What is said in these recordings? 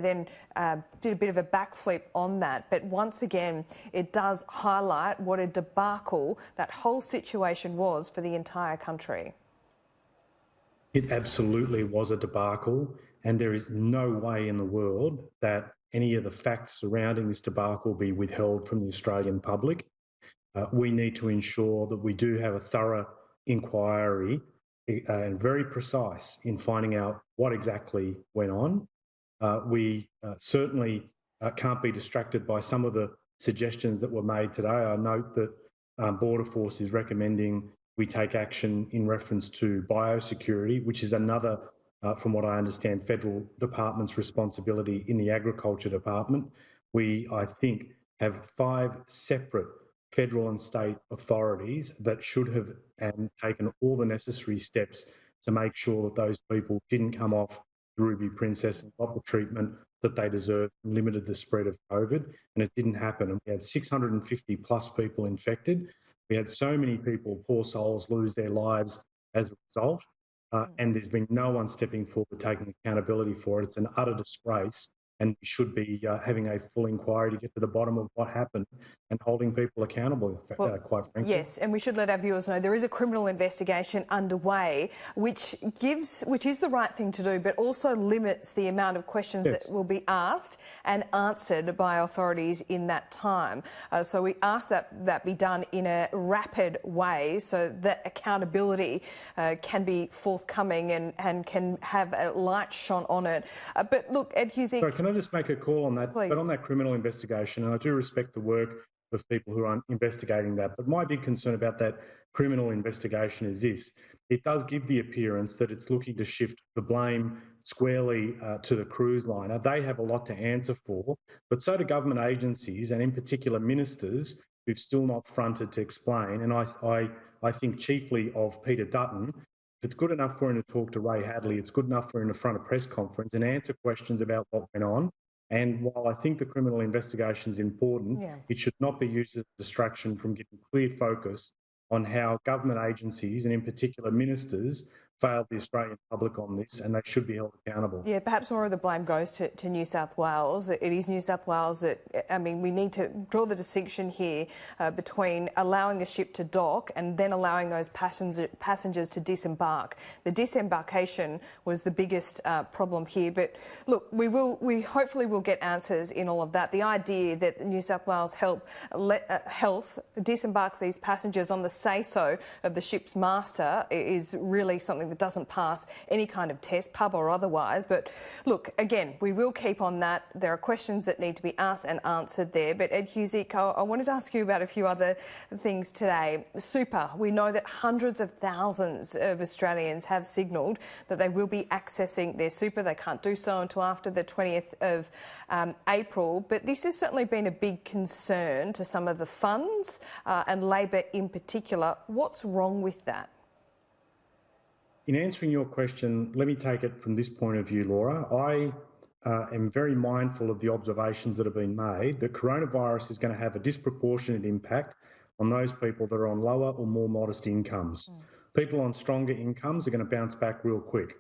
then did a bit of a backflip on that. But once again, it does highlight what a debacle that whole situation was for the entire country. It absolutely was a debacle, and there is no way in the world that any of the facts surrounding this debacle be withheld from the Australian public. We need to ensure that we do have a thorough inquiry and very precise in finding out what exactly went on. We certainly can't be distracted by some of the suggestions that were made today. I note that Border Force is recommending we take action in reference to biosecurity, which is another, from what I understand, federal department's responsibility in the Agriculture Department. We, I think, have 5 separate federal and state authorities that should have taken all the necessary steps to make sure that those people didn't come off the Ruby Princess and got the treatment that they deserved and limited the spread of COVID, and it didn't happen. And we had 650 plus people infected. We had so many people, poor souls, lose their lives as a result, and there's been no one stepping forward taking accountability for it. It's an utter disgrace, and we should be having a full inquiry to get to the bottom of what happened and holding people accountable, quite frankly. Yes, and we should let our viewers know there is a criminal investigation underway, which is the right thing to do, but also limits the amount of questions that will be asked and answered by authorities in that time. So we ask that be done in a rapid way so that accountability can be forthcoming and can have a light shone on it. But look, Ed Husic... Sorry, can I just make a call on that? Please. But on that criminal investigation, and I do respect the work of people who are investigating that, but my big concern about that criminal investigation is this. It does give the appearance that it's looking to shift the blame squarely to the cruise liner. They have a lot to answer for, but so do government agencies, and in particular ministers, who've still not fronted to explain. And I think chiefly of Peter Dutton. If it's good enough for him to talk to Ray Hadley, it's good enough for him to front a press conference and answer questions about what went on. And while I think the criminal investigation is important, it should not be used as a distraction from giving clear focus on how government agencies, and in particular ministers, failed the Australian public on this, and they should be held accountable. Yeah, perhaps more of the blame goes to New South Wales. It is New South Wales that, I mean, we need to draw the distinction here between allowing the ship to dock and then allowing those passengers to disembark. The disembarkation was the biggest problem here. But look, we hopefully will get answers in all of that. The idea that New South Wales Health disembarks these passengers on the say-so of the ship's master is really something that doesn't pass any kind of test, pub or otherwise. But look, again, we will keep on that. There are questions that need to be asked and answered there. But Ed Husic, I wanted to ask you about a few other things today. Super, we know that hundreds of thousands of Australians have signalled that they will be accessing their super. They can't do so until after the 20th of April. But this has certainly been a big concern to some of the funds and Labor in particular. What's wrong with that? In answering your question, let me take it from this point of view, Laura. I am very mindful of the observations that have been made that coronavirus is going to have a disproportionate impact on those people that are on lower or more modest incomes. People on stronger incomes are going to bounce back real quick.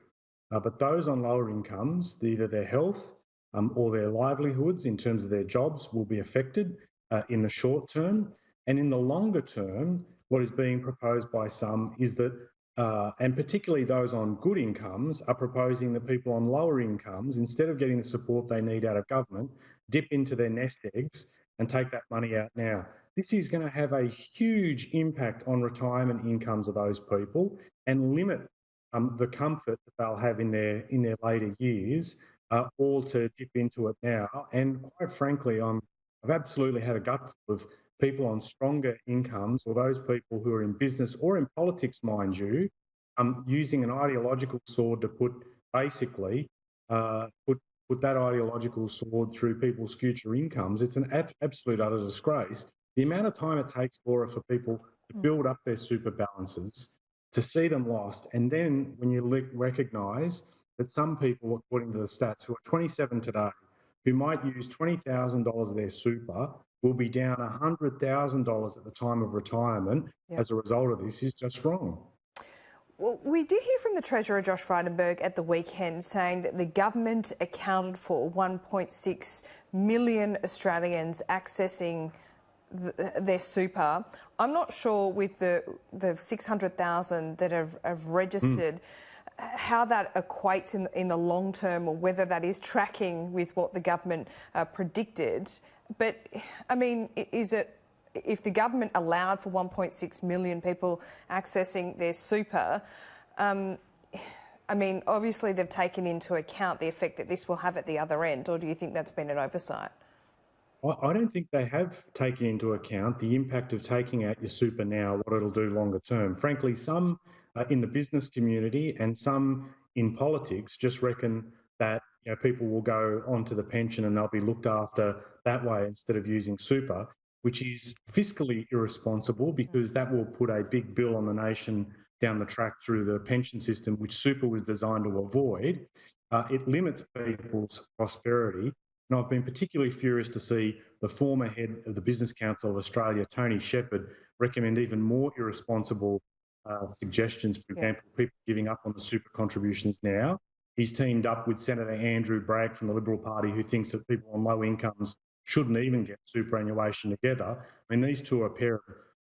But those on lower incomes, either their health or their livelihoods in terms of their jobs will be affected in the short term. And in the longer term, what is being proposed by some is that and particularly those on good incomes are proposing that people on lower incomes, instead of getting the support they need out of government, dip into their nest eggs and take that money out now. This is going to have a huge impact on retirement incomes of those people and limit the comfort that they'll have in their later years, all to dip into it now. And quite frankly, I've absolutely had a gutful of people on stronger incomes, or those people who are in business or in politics, mind you, using an ideological sword to put that ideological sword through people's future incomes. It's an absolute utter disgrace. The amount of time it takes, Laura, for people to build up their super balances, to see them lost, and then when you recognise that some people, according to the stats, who are 27 today, who might use $20,000 of their super, will be down $100,000 at the time of retirement as a result of this, is just wrong. Well, we did hear from the Treasurer, Josh Frydenberg, at the weekend saying that the government accounted for 1.6 million Australians accessing their super. I'm not sure with the 600,000 that have registered how that equates in the long term, or whether that is tracking with what the government predicted. But, I mean, is it, if the government allowed for 1.6 million people accessing their super, I mean, obviously they've taken into account the effect that this will have at the other end, or do you think that's been an oversight? I don't think they have taken into account the impact of taking out your super now, what it'll do longer term. Frankly, some in the business community and some in politics just reckon that people will go onto the pension and they'll be looked after that way instead of using super, which is fiscally irresponsible, because that will put a big bill on the nation down the track through the pension system, which super was designed to avoid. It limits people's prosperity. And I've been particularly furious to see the former head of the Business Council of Australia, Tony Shepherd, recommend even more irresponsible suggestions. For example, people giving up on the super contributions now. He's teamed up with Senator Andrew Bragg from the Liberal Party, who thinks that people on low incomes shouldn't even get superannuation together. I mean, these two are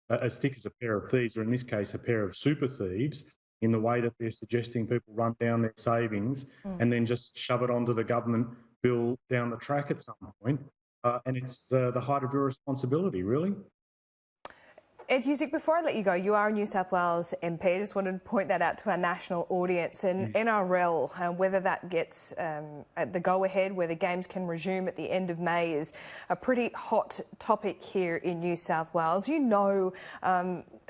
as thick as a pair of thieves, or in this case, a pair of super thieves, in the way that they're suggesting people run down their savings and then just shove it onto the government bill down the track at some point. And it's the height of irresponsibility, really. Ed Husic, before I let you go, you are a New South Wales MP. I just wanted to point that out to our national audience. And NRL, whether that gets the go-ahead, where the games can resume at the end of May, is a pretty hot topic here in New South Wales. You know,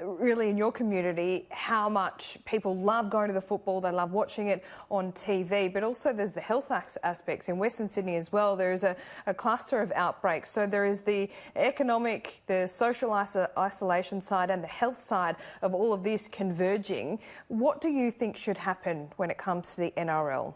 really in your community, how much people love going to the football, they love watching it on TV, but also there's the health aspects. In Western Sydney as well, there is a cluster of outbreaks. So there is the economic, the social isolation side and the health side of all of this converging. What do you think should happen when it comes to the NRL?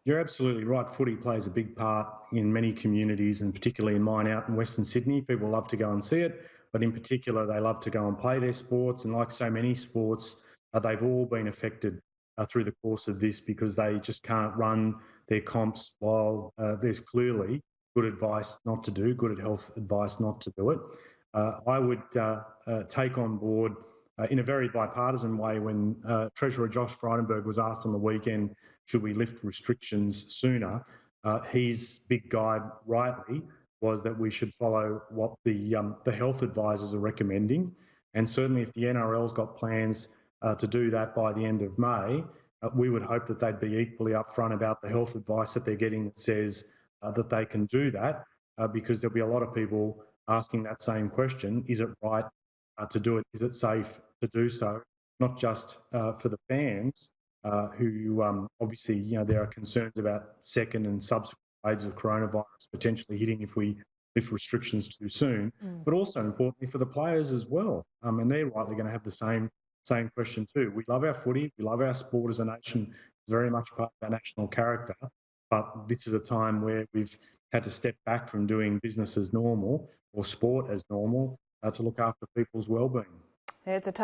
You're absolutely right. Footy plays a big part in many communities, and particularly in mine out in Western Sydney. People love to go and see it, but in particular, they love to go and play their sports. And like so many sports, they've all been affected through the course of this, because they just can't run their comps while there's clearly good advice not to do, good health advice not to do it. I would take on board in a very bipartisan way when Treasurer Josh Frydenberg was asked on the weekend, should we lift restrictions sooner? His big guide, rightly, was that we should follow what the health advisors are recommending. And certainly if the NRL's got plans to do that by the end of May, we would hope that they'd be equally upfront about the health advice that they're getting that says that they can do that, because there'll be a lot of people asking that same question. Is it right to do it? Is it safe to do so? Not just for the fans who obviously, there are concerns about second and subsequent waves of coronavirus potentially hitting if we lift restrictions too soon, but also importantly for the players as well. And they're rightly going to have the same question too. We love our footy, we love our sport as a nation, it's very much part of our national character. But this is a time where we've had to step back from doing business as normal or sport as normal to look after people's well-being. It's a tough